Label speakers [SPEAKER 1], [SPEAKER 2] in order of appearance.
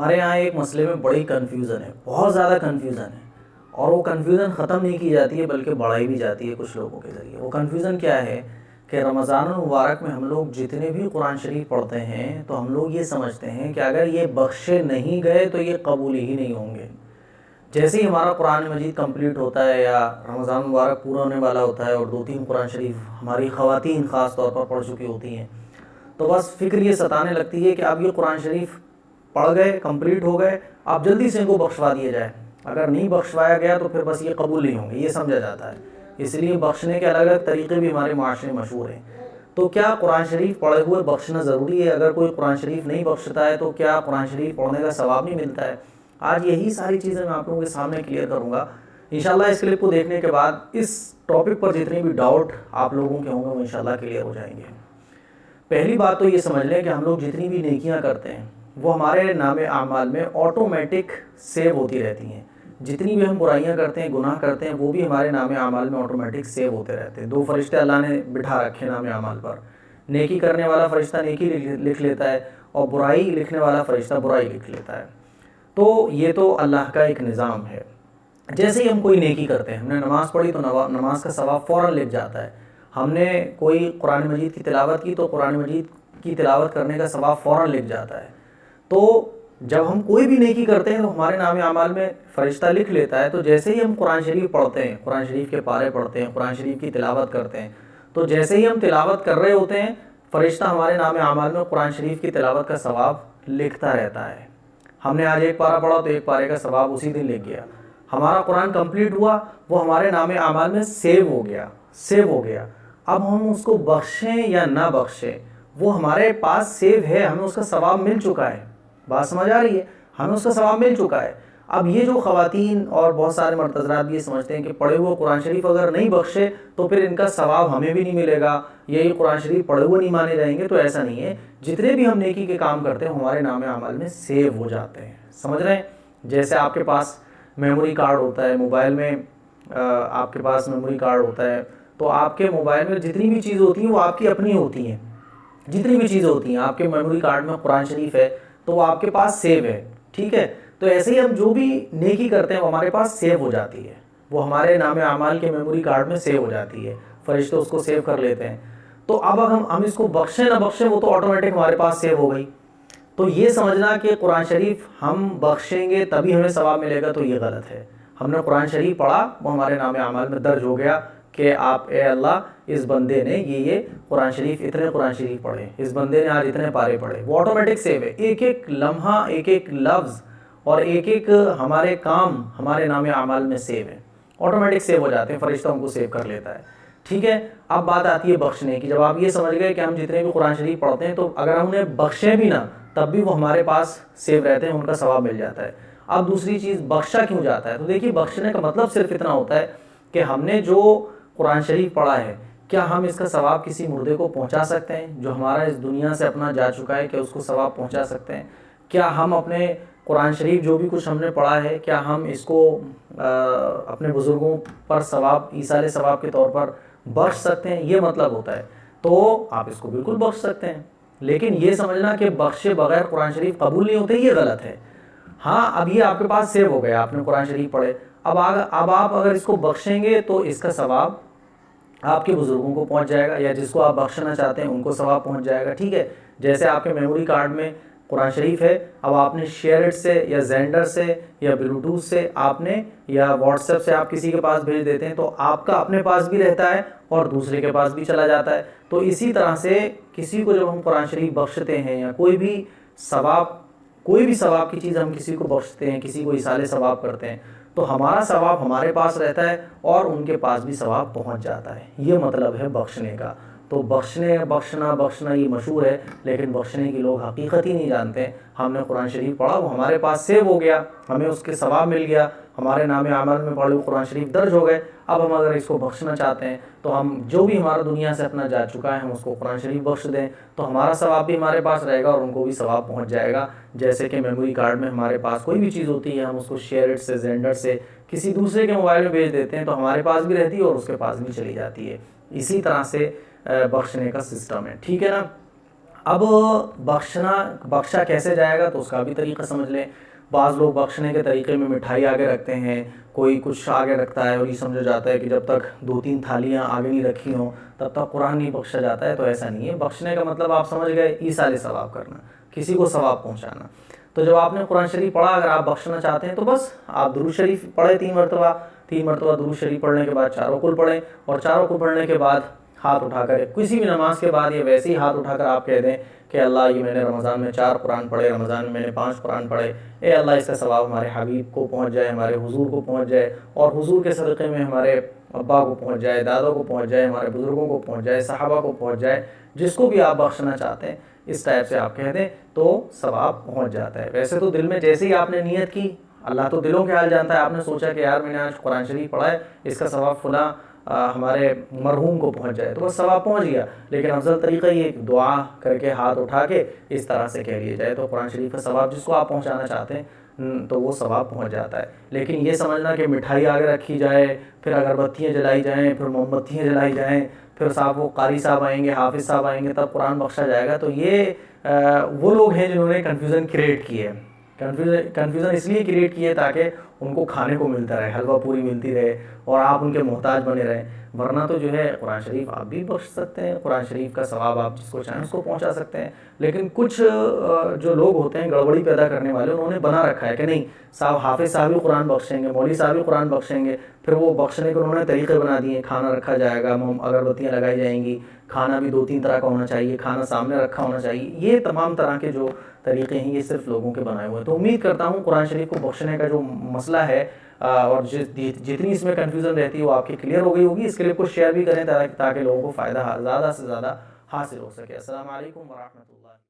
[SPEAKER 1] हमारे यहाँ एक मसले में बड़ी कन्फ्यूज़न है, बहुत ज़्यादा कन्फ्यूज़न है, और वो कन्फ्यूज़न ख़त्म नहीं की जाती है बल्कि बढ़ाई भी जाती है कुछ लोगों के ज़रिए। वो कन्फ्यूज़न क्या है कि रमज़ान मुबारक में हम लोग जितने भी कुरान शरीफ पढ़ते हैं तो हम लोग ये समझते हैं कि अगर ये बख्शे नहीं गए तो ये कबूल ही नहीं होंगे। जैसे ही हमारा कुरान मजीद कंप्लीट होता है या रमज़ान मुबारक पूरा होने वाला होता है और 2-3 कुरान शरीफ हमारी ख़वातीन ख़ास तौर पर पढ़ चुकी होती हैं, तो बस फ़िक्र ये सताने लगती है कि अब ये कुरान शरीफ पढ़ गए, कंप्लीट हो गए, आप जल्दी से इनको बख्शवा दिया जाए। अगर नहीं बख्शवाया गया तो फिर बस ये कबूल नहीं होंगे, ये समझा जाता है। इसलिए बख्शने के अलग अलग तरीक़े भी हमारे माशरे में मशहूर हैं। तो क्या कुरान शरीफ पढ़े हुए बख्शना ज़रूरी है? अगर कोई कुरान शरीफ नहीं बख्शता है तो क्या कुरान शरीफ पढ़ने का सवाब नहीं मिलता है? आज यही सारी चीज़ें मैं आप लोगों के सामने क्लियर करूँगा इंशाल्लाह। इस क्लिप को देखने के बाद इस टॉपिक पर जितने भी डाउट आप लोगों के होंगे वो इंशाल्लाह क्लियर हो जाएंगे। पहली बात तो ये समझ लें कि हम लोग जितनी भी नेकियां करते हैं वो हमारे नामे आमाल में ऑटोमेटिक सेव होती रहती हैं। जितनी भी हम बुराइयां करते हैं, गुनाह करते हैं, वो भी हमारे नामे आमाल में ऑटोमेटिक सेव होते रहते हैं। 2 फरिश्ते अल्लाह ने बिठा रखे नामे आमाल पर। नेकी करने वाला फरिश्ता नेकी लिख लेता है और बुराई लिखने वाला फरिश्ता बुराई लिख लेता है। तो ये तो अल्लाह का एक निज़ाम है। जैसे ही हम कोई नेकी करते हैं, हमने नमाज़ पढ़ी तो नमाज का सवाब फ़ौरन लिख जाता है। हमने कोई कुरान मजीद की तिलावत की तो कुरान मजीद की तिलावत करने का सवाब फ़ौरन लिख जाता है। तो जब हम कोई भी नेकी करते हैं तो हमारे नामे आमाल में फ़रिश्ता लिख लेता है। तो जैसे ही हम कुरान शरीफ पढ़ते हैं, कुरान शरीफ के पारे पढ़ते हैं, कुरान शरीफ की तिलावत करते हैं, तो जैसे ही हम तिलावत कर रहे होते हैं फ़रिश्ता हमारे नामे आमाल में कुरान शरीफ की तिलावत का सवाब लिखता रहता है। हमने आज 1 पारा पढ़ा तो 1 पारे का सवाब उसी दिन लिख गया। हमारा कुरान कंप्लीट हुआ, वो हमारे नामे आमाल में सेव हो गया। अब हम उसको बख्शें या ना बख्शें, वो हमारे पास सेव है, हमें उसका सवाब मिल चुका है। बात समझ आ रही है? हमें उसका सवाब मिल चुका है। अब ये जो ख़वातीन और बहुत सारे मर्तज़रात भी ये समझते हैं कि पढ़े हुए कुरान शरीफ अगर नहीं बख्शे तो फिर इनका सवाब हमें भी नहीं मिलेगा, यही कुरान शरीफ पढ़े हुए नहीं माने जाएंगे। तो ऐसा नहीं है। जितने भी हम नेकी के काम करते हैं हमारे नामे आमाल में सेव हो जाते हैं। समझ रहे हैं? जैसे आपके पास मेमोरी कार्ड होता है, मोबाइल में आपके पास मेमोरी कार्ड होता है, तो आपके मोबाइल में जितनी भी चीज़ होती हैं वो आपकी अपनी होती हैं। जितनी भी चीज़ें होती हैं आपके मेमोरी कार्ड में कुरान शरीफ है तो वो आपके पास सेव है, ठीक है। तो ऐसे ही हम जो भी नेकी करते हैं वो हमारे पास सेव हो जाती है, वो हमारे नामे आमाल के मेमोरी कार्ड में सेव हो जाती है। फरिश्ते उसको सेव कर लेते हैं। तो अब हम इसको बख्शे ना बख्शे वो तो ऑटोमेटिक हमारे पास सेव हो गई। तो ये समझना कि कुरान शरीफ हम बख्शेंगे तभी हमें सवाब मिलेगा, तो ये गलत है। हमने कुरान शरीफ पढ़ा, वो हमारे नामे आमाल में दर्ज हो गया कि आप ए अल्लाह इस बंदे ने ये कुरान शरीफ इतने कुरान शरीफ पढ़े, इस बंदे ने आज इतने पारे पढ़े। वो ऑटोमेटिक सेव है। एक एक लम्हा, एक एक लफ्ज़ और एक एक हमारे काम हमारे नामे आमाल में सेव है, ऑटोमेटिक सेव हो जाते हैं। फरिश्ता उनको सेव कर लेता है, ठीक है। अब बात आती है बख्शने की। जब आप ये समझ गए कि हम जितने भी कुरान शरीफ पढ़ते हैं तो अगर हम उन्हें बख्शें भी ना तब भी वो हमारे पास सेव रहते हैं, उनका सवाब मिल जाता है। अब दूसरी चीज़, बख्शा क्यों जाता है? तो देखिए, बख्शने का मतलब सिर्फ इतना होता है कि हमने जो कुरान शरीफ पढ़ा है, क्या हम इसका सवाब किसी मुर्दे को पहुंचा सकते हैं जो हमारा इस दुनिया से अपना जा चुका है? क्या उसको सवाब पहुंचा सकते हैं? क्या हम अपने कुरान शरीफ जो भी कुछ हमने पढ़ा है, क्या हम इसको अपने बुज़ुर्गों पर सवाब, ईसाले सवाब के तौर पर बख्श सकते हैं? ये मतलब होता है। तो आप इसको बिल्कुल बख्श सकते हैं, लेकिन ये समझना कि बख्शे बगैर कुरान शरीफ कबूल नहीं होते, ये गलत है। हाँ, अब ये आपके पास सेव हो गया, आपने कुरान शरीफ पढ़े, अब आप अगर इसको बख्शेंगे तो इसका सवाब आपके बुज़ुर्गों को पहुंच जाएगा, या जिसको आप बख्शना चाहते हैं उनको सवाब पहुंच जाएगा, ठीक है। जैसे आपके मेमोरी कार्ड में कुरान शरीफ है, अब आपने शेयरइट से या जेंडर से या ब्लूटूथ से आपने या व्हाट्सएप से आप किसी के पास भेज देते हैं तो आपका अपने पास भी रहता है और दूसरे के पास भी चला जाता है। तो इसी तरह से किसी को जब हम कुरान शरीफ बख्शते हैं या कोई भी सवाब की चीज़ हम किसी को बख्शते हैं, किसी को इसाले सवाब करते हैं, तो हमारा सवाब हमारे पास रहता है और उनके पास भी सवाब पहुंच जाता है। ये मतलब है बख्शने का। तो बख्शना ये मशहूर है, लेकिन बख्शने की लोग हकीकत ही नहीं जानते हैं। हमने कुरान शरीफ पढ़ा, वो हमारे पास सेव हो गया, हमें उसके सवाब मिल गया, हमारे नामे आमल में पढ़े हुए कुरान शरीफ दर्ज हो गए। अब हम अगर इसको बख्शना चाहते हैं तो हम जो भी हमारा दुनिया से अपना जा चुका है हम उसको कुरान शरीफ बख्श दें, तो हमारा सवाब भी हमारे पास रहेगा और उनको भी सवाब पहुंच जाएगा। जैसे कि मेमोरी कार्ड में हमारे पास कोई भी चीज़ होती है, हम उसको शेयरइट से, जेंडर से किसी दूसरे के मोबाइल में भेज देते हैं तो हमारे पास भी रहती है और उसके पास भी चली जाती है। इसी तरह से बख्शने का सिस्टम है, ठीक है ना। अब बख्शा कैसे जाएगा तो उसका भी तरीका समझ लें। बाज़ लोग बख्शने के तरीके में मिठाई आगे रखते हैं, कोई कुछ आगे रखता है और ये समझा जाता है कि जब तक 2-3 थालियाँ आगे नहीं रखी हों तब तक कुरान नहीं बख्शा जाता है। तो ऐसा नहीं है। बख्शने का मतलब आप समझ गए, ईसाले सवाब करना, किसी को सवाब पहुँचाना। तो जब आपने कुरान शरीफ पढ़ा, अगर आप बख्शना चाहते हैं तो बस आप दुरूद शरीफ पढ़े 3 मरतबा, 3 मरतबा दुरूद शरीफ पढ़ने के बाद चारों कुल पढ़ें, और चारों कुल पढ़ने के बाद हाथ उठाकर किसी भी नमाज के बाद या वैसे ही हाथ उठाकर आप कह दें कि अल्लाह ये मैंने रमज़ान में 4 कुरान पढ़े, रमज़ान में मैंने 5 कुरान पढ़े, ए अल्लाह इसका सवाब हमारे हबीब को पहुँच जाए, हमारे हुजूर को पहुँच जाए, और हुजूर के सदक़े में हमारे अब्बा को पहुँच जाए, दादा को पहुँच जाए, हमारे बुज़ुर्गों को पहुँच जाए, सहाबा को पहुँच जाए, जिसको भी आप बख्शना चाहते हैं इस टाइप से आप कह दें तो सवाब पहुँच जाता है। वैसे तो दिल में जैसे ही आपने नियत की, अल्लाह तो दिलों के हाल जानता है, आपने सोचा कि यार मैंने आज कुरान शरीफ पढ़ा है, इसका सवाब फुला हमारे मरहूम को पहुंच जाए, तो बस सवाब पहुंच गया। लेकिन अफजल तरीका ये दुआ करके हाथ उठा के इस तरह से कह लिया जाए तो कुरान शरीफ का सवाब जिसको आप पहुंचाना चाहते हैं तो वो सवाब पहुंच जाता है। लेकिन ये समझना कि मिठाई आगे रखी जाए, फिर अगरबत्तियाँ जलाई जाएँ, फिर मोमबत्तियाँ जलाई जाएँ, फिर साहब वो कारी साहब आएंगे, हाफिज़ साहब आएंगे तब कुरान बख्शा जाएगा, तो ये वो लोग हैं जिन्होंने कन्फ्यूज़न क्रिएट की है। कन्फ्यूज़न इसलिए क्रिएट किए ताकि उनको खाने को मिलता रहे, हलवा पूरी मिलती रहे और आप उनके मोहताज बने रहें। वरना तो जो है कुरान शरीफ आप भी बख्श सकते हैं, कुरान शरीफ का सवाब आप जिसको चाहें उसको पहुंचा सकते हैं। लेकिन कुछ जो लोग होते हैं गड़बड़ी पैदा करने वाले, उन्होंने बना रखा है कि नहीं साहब हाफिज़ साहब ही कुरान बख्शेंगे, मौलवी साहब ही कुरान बख्शेंगे। फिर वो बख्शने के उन्होंने तरीक़े बना दिए, खाना रखा जाएगा, अगरबत्तियाँ लगाई जाएंगी, खाना भी 2-3 तरह का होना चाहिए, खाना सामने रखा होना चाहिए। ये तमाम तरह के जो तरीक़े हैं ये सिर्फ लोगों के बनाए हुए हैं। तो उम्मीद करता हूँ कुरान शरीफ को बख्शने का जो मसला है और जितनी इसमें कन्फ्यूज़न रहती है वो आपकी क्लियर हो गई होगी। इसके लिए कुछ शेयर भी करें ताकि लोगों को फ़ायदा ज़्यादा से ज़्यादा हासिल हो सके। अस्सलाम वालेकुम व रहमतुल्लाह।